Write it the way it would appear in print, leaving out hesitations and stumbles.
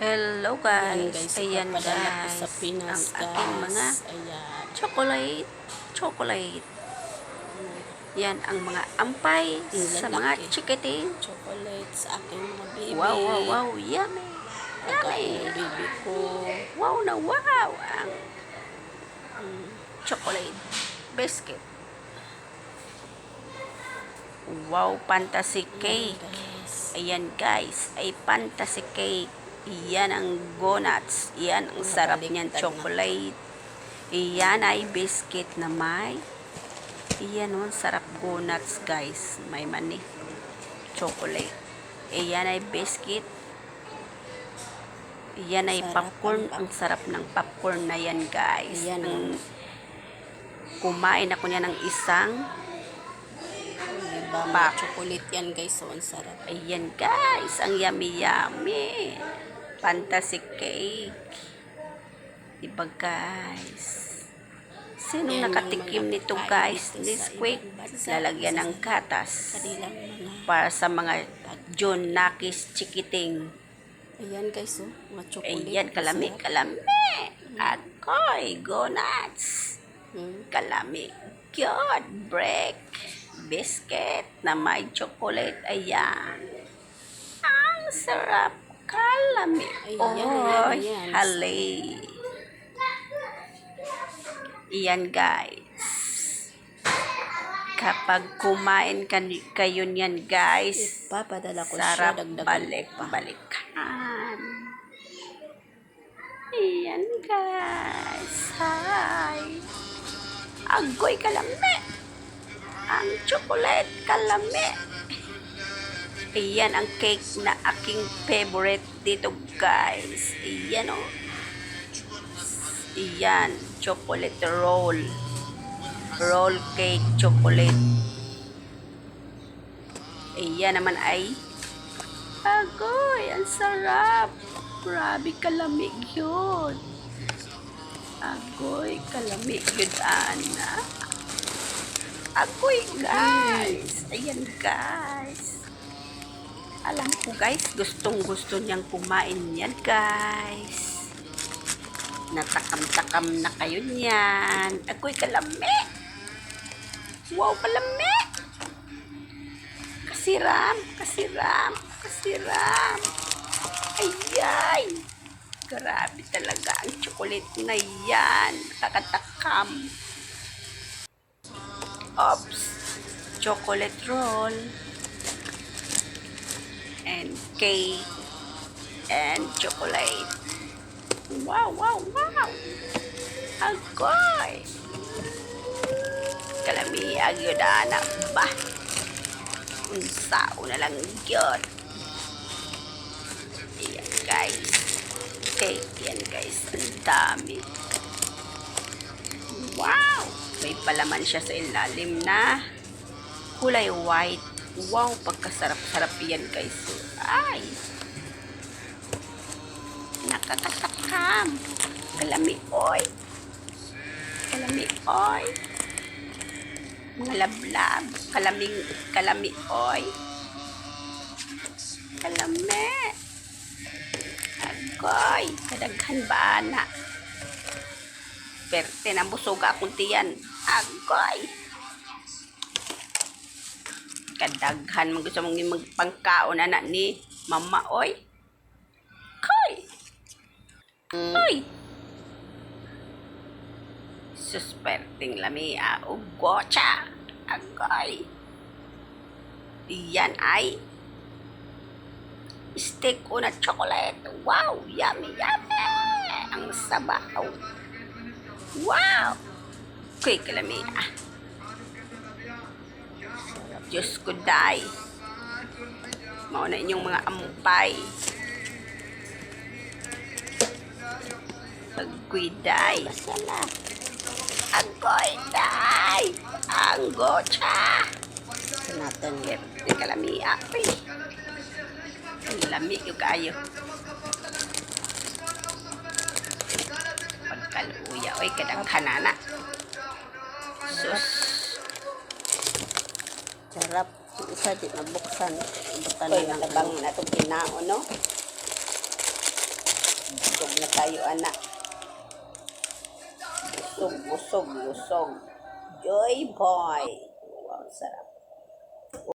Hello Ayan guys, guys, ayan ipapadala ko sa guys, Pinas ang guys. aking mga Ayan. chocolate. Yan ang mga ampay Ang sa mga lalaki. chikiting. Chocolate sa aking mga baby. Wow, yummy. Pagkain ng baby ko. Wow na wow ang chocolate biscuit. Wow, fantasy cake. Ayan guys, ay fantasy cake. Iyan ang donuts. Iyan ang sarap niyan, chocolate. Iyan ay biscuit na may. Iyan ang sarap donuts guys. May mani. Chocolate. Iyan ay biscuit. Iyan ay popcorn. Ang sarap ng popcorn na yan guys. Ayan. Kumain ako niya ng isang Diba, chocolate yan guys. So, ang sarap. ayan guys, ang yummy. Fantasy cake. Diba guys? Sinong Yan nakatikim yung mga nito kain guys? dito This sa quick, ibang bansa, lalagyan ng gatas. Kanilang mga Para sa mga John Nakis chikiting. ayan guys, oh. Mga chocolate. Ayan, kalami. Akoy, go nuts. Kalami. Good break. Biscuit na may chocolate. Ayan. Ang sarap. Kalami. Ayan. Halay. Iyan guys. Kapag kumain kayo niyan guys, Ipapadala ko sarap siya. Dagdagan balikan. Iyan guys. Hi. Agoy kalami. Ang chocolate kalami. Iyan ang cake na aking favorite dito guys. Iyan o. Iyan. Chocolate roll. Roll cake chocolate. Iyan naman ay agoy. Ang sarap. Grabe kalamig yun. Agoy kalamig yun ana. Agoy guys. Ayan guys. Alam ko guys, gustong gusto niyang kumain yan guys. Natakam-takam na kayo niyan. Agoy kalami. Wow kalami. Kasiram. Ayay. Grabe talaga ang chocolate na yan. Nakakatakam. Oops. Chocolate roll. And cake. And chocolate. Wow. Agoy. Kalami agad na ba? Unsao na lang yun. Ayan guys. Cake yan guys. Ang dami. Wow. May palaman siya sa ilalim na kulay white. Wow. Pagkasarap-sarap yan guys. Ay. Nakakatakam. Kalami oy. Mga lablab. Kalami oy. Kalami. Agoy. Kadaghan ba na? Perte na busog akong tiyan. Agoy. Kadaghan gusto mong magpangkaon na ni mama oy. Koy. Oy. Susperting lamia ugocha. Agoy. Iyan ay steak na chocolate. Wow, yummy. Ang sabaw. Wow. Kuy kalami. Diyos ko day. Mauna inyong mga ampay. Agoy day. Agoy day. Ang gocha. natin. Hindi kalami. Apoy. Ang lami yung kayo. Pagkaluya. Oy, kadaghanana. Sus. Sarap. Isa di nabuksan. Butan Oy, na lang. matabang na itong kinaon, no? Busog na tayo, anak. Busog, busog, busog. Joy boy. Wow, sarap.